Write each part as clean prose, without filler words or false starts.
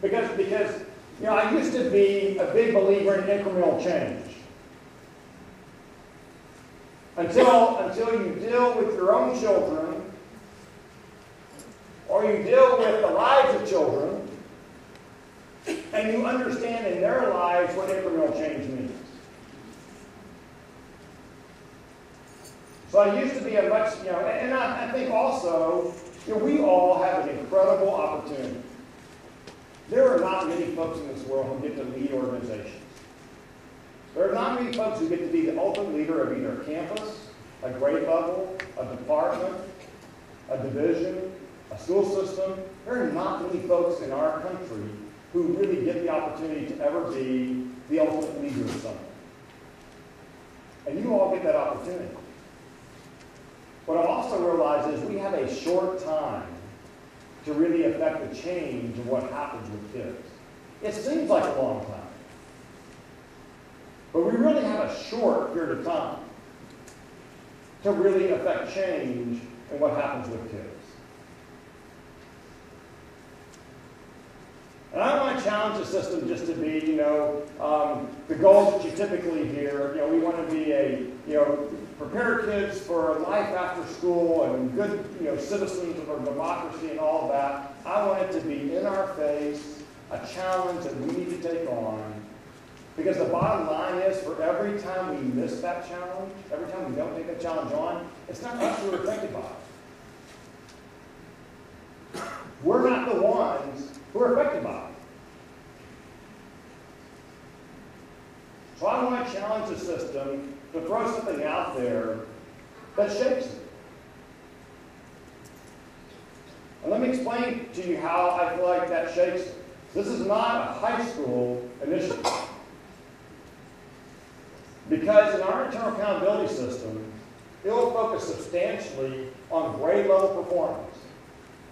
Because I used to be a big believer in incremental change. Until you deal with your own children, or you deal with the lives of children, and you understand in their lives what incremental change means. So I used to be a much, and I think also, we all have an incredible opportunity. There are not many folks in this world who get to lead organizations. There are not many folks who get to be the ultimate leader of either a campus, a grade level, a department, a division, a school system. There are not many folks in our country who really get the opportunity to ever be the ultimate leader of something. And you all get that opportunity. What I also realize is we have a short time to really affect the change of what happens with kids. It seems like a long time. But we really have a short period of time to really affect change in what happens with kids. And I don't want to challenge the system just to be, the goals that you typically hear. We want to be prepare kids for life after school and good, citizens of our democracy and all of that. I want it to be in our face, a challenge that we need to take on. Because the bottom line is, for every time we miss that challenge, every time we don't take that challenge on, it's not us who are affected by it. We're not the ones who are affected by it. So I want to challenge the system to throw something out there that shapes it. And let me explain to you how I feel like that shapes it. This is not a high school initiative. Because in our internal accountability system, it will focus substantially on grade level performance.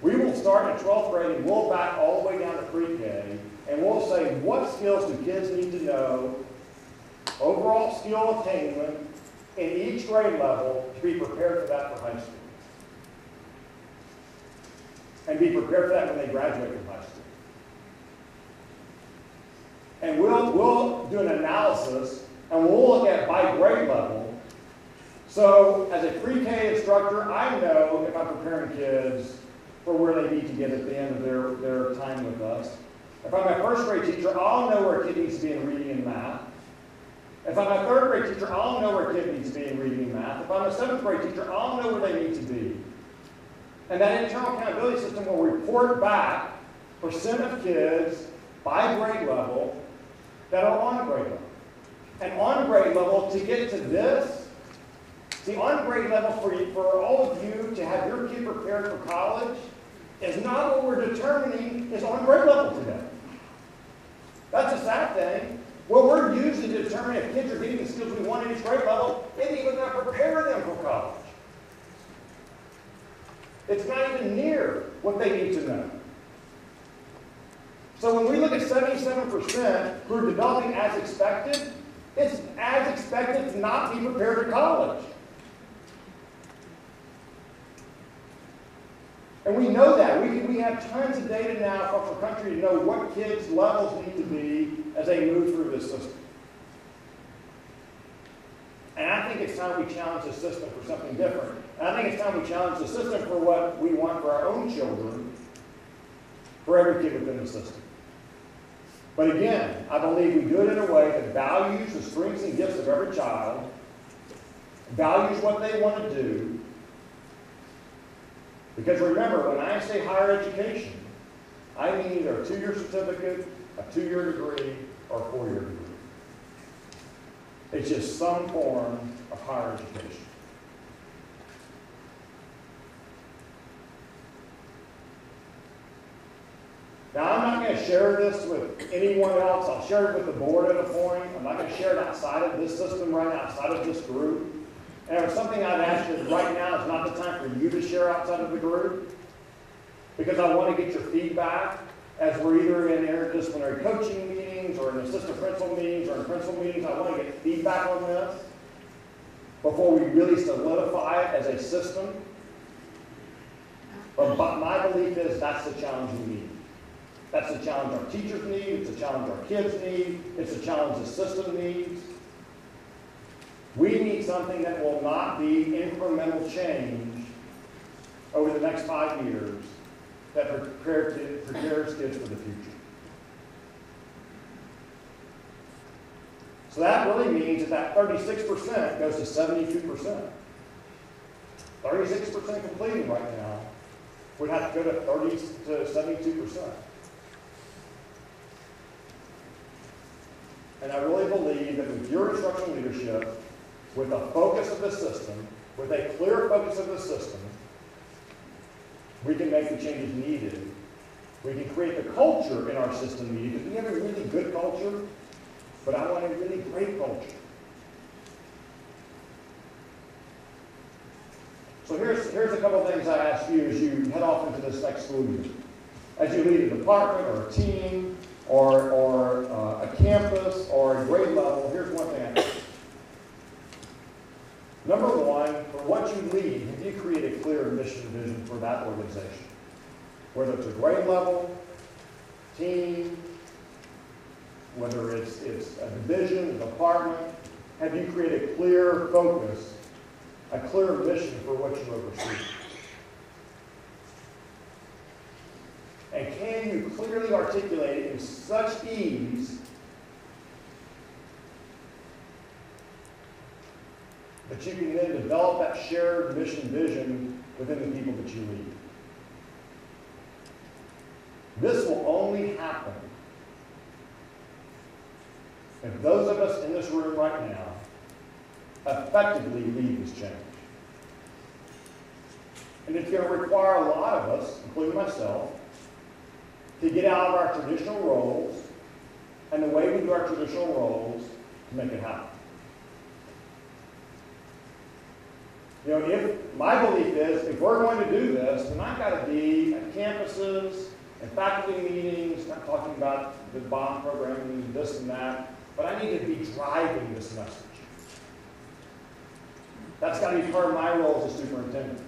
We will start in 12th grade and we'll back all the way down to pre-K, and we'll say, what skills do kids need to know, overall skill attainment in each grade level, to be prepared for that for high school. And be prepared for that when they graduate from high school. And we'll do an analysis, and we'll look at by grade level. So as a pre-K instructor, I know if I'm preparing kids for where they need to get at the end of their time with us. If I'm a first grade teacher, I'll know where a kid needs to be in reading and math. If I'm a third grade teacher, I'll know where a kid needs to be in reading and math. If I'm a seventh grade teacher, I'll know where they need to be. And that internal accountability system will report back percent of kids by grade level that are on grade level. And on grade level, to get to this, the on grade level for all of you to have your kid prepared for college is not what we're determining is on grade level today. That's a sad thing. What we're using to determine if kids are getting the skills we want at each grade level isn't even going to prepare them for college. It's not even near what they need to know. So when we look at 77% who are developing as expected, it's as expected to not be prepared for college. And we know that. We have tons of data now across the country to know what kids' levels need to be as they move through this system. And I think it's time we challenge the system for something different. And I think it's time we challenge the system for what we want for our own children, for every kid within the system. But again, I believe we do it in a way that values the strengths and gifts of every child, values what they want to do. Because remember, when I say higher education, I mean either a 2-year certificate, a 2-year degree, or a 4-year degree. It's just some form of higher education. Now, I'm not going to share this with anyone else. I'll share it with the board at a point. I'm not going to share it outside of this system right now, outside of this group. And if something I'd ask you right now is not the time for you to share outside of the group, because I want to get your feedback as we're either in interdisciplinary coaching meetings or in assistant principal meetings or in principal meetings. I want to get feedback on this before we really solidify it as a system. But my belief is that's the challenge we need. That's a challenge our teachers need, it's a challenge our kids need, it's a challenge the system needs. We need something that will not be incremental change over the next 5 years that prepares kids for the future. So that really means that 36% goes to 72%. 36% completing right now would have to go to 30 to 72%. And I really believe that with your instructional leadership, with a focus of the system, with a clear focus of the system, we can make the changes needed. We can create the culture in our system needed, because we have a really good culture, but I want a really great culture. So here's a couple of things I ask you as you head off into this next school year. As you lead a department or a team or a campus or a grade level, here's one thing I ask. Number one, for what you lead, have you created a clear mission and vision for that organization? Whether it's a grade level, team, whether it's a division, a department, have you created a clear focus, a clear mission for what you oversee? And can you clearly articulate it in such ease that you can then develop that shared mission vision within the people that you lead? This will only happen if those of us in this room right now effectively lead this change. And it's going to require a lot of us, including myself, to get out of our traditional roles and the way we do our traditional roles to make it happen. You know, if my belief is, if we're going to do this, then I've got to be at campuses and faculty meetings, not talking about the bond program and this and that, but I need to be driving this message. That's got to be part of my role as a superintendent.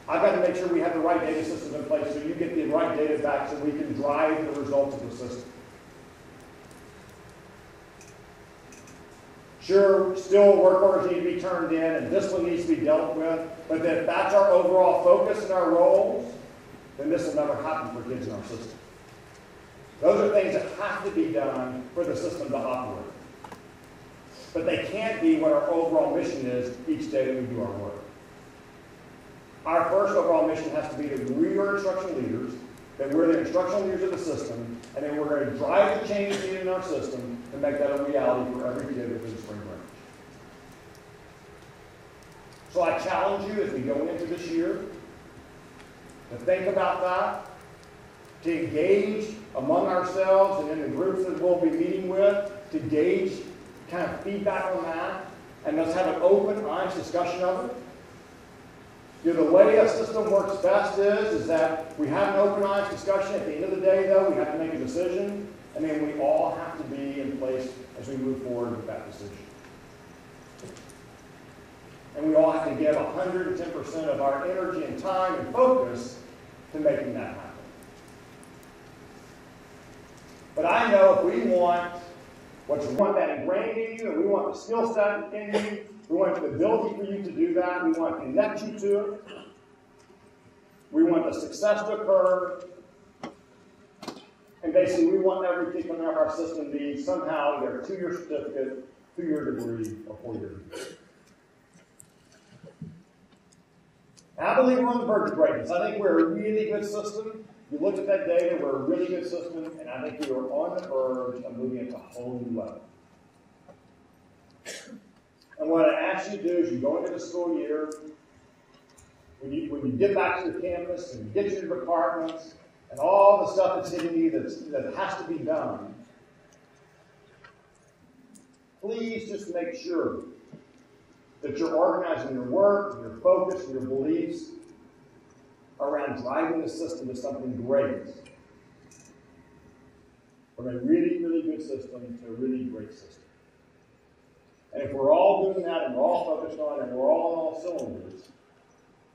I've got to make sure we have the right data systems in place so you get the right data back so we can drive the results of the system. Sure, still work orders need to be turned in and discipline needs to be dealt with, but if that's our overall focus and our roles, then this will never happen for kids in our system. Those are things that have to be done for the system to operate. But they can't be what our overall mission is each day that we do our work. Our first overall mission has to be that we are instructional leaders, that we're the instructional leaders of the system, and then we're going to drive the change needed in our system to make that a reality for every kid within spring break. So I challenge you as we go into this year to think about that, to engage among ourselves and in the groups that we'll be meeting with, to gauge kind of feedback on that, and let's have an open, honest discussion of it. You know, the way a system works best is that we have an open, honest discussion. At the end of the day, though, we have to make a decision, and then we all have to be in place as we move forward with that decision. And we all have to give 110% of our energy and time and focus to making that happen. But I know if we want that ingrained in you, and we want the skill set in you, we want the ability for you to do that, we want to connect you to it, we want the success to occur, and basically we want every kid coming out of our system to be somehow either a 2-year certificate, 2-year degree, or 4-year degree. And I believe we're on the verge of greatness. I think we're a really good system. You look at that data, we're a really good system, and I think we are on the verge of moving it to a whole new level. And what I ask you to do is you go into the school year, when you get back to the campus and you get to your departments and all the stuff that's hitting you that has to be done, please just make sure that you're organizing your work, your focus, and your beliefs around driving the system to something great. From a really, really good system to a really great system. And if we're all doing that and we're all focused on it and we're all on all cylinders,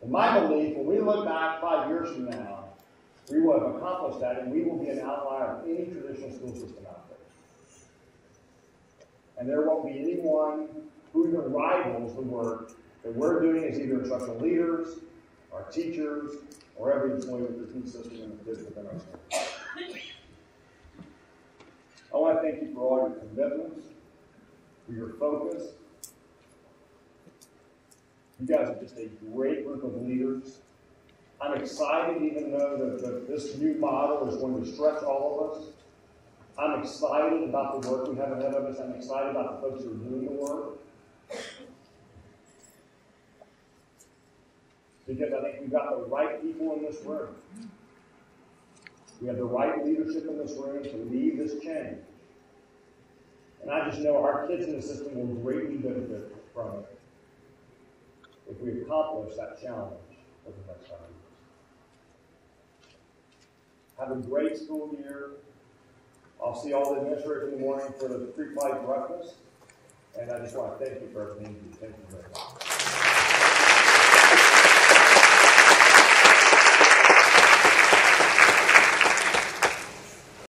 in my belief, when we look back 5 years from now, We will have accomplished that, and we will be an outlier of any traditional school system out there. And there won't be anyone who even rivals the work that we're doing as either instructional leaders, our teachers, or every employee with the team system and the kids within our school. I want to thank you for all your commitments, for your focus. You guys are just a great group of leaders. I'm excited, even though that this new model is going to stretch all of us. I'm excited about the work we have ahead of us. I'm excited about the folks who are doing the work. Because I think we've got the right people in this room. We have the right leadership in this room to lead this change. And I just know our kids in the system will greatly benefit from it if we accomplish that challenge over the next 5 years. Have a great school year. I'll see all the administrators in the morning for the pre-flight breakfast. And I just want to thank you for everything you do. Thank you very much.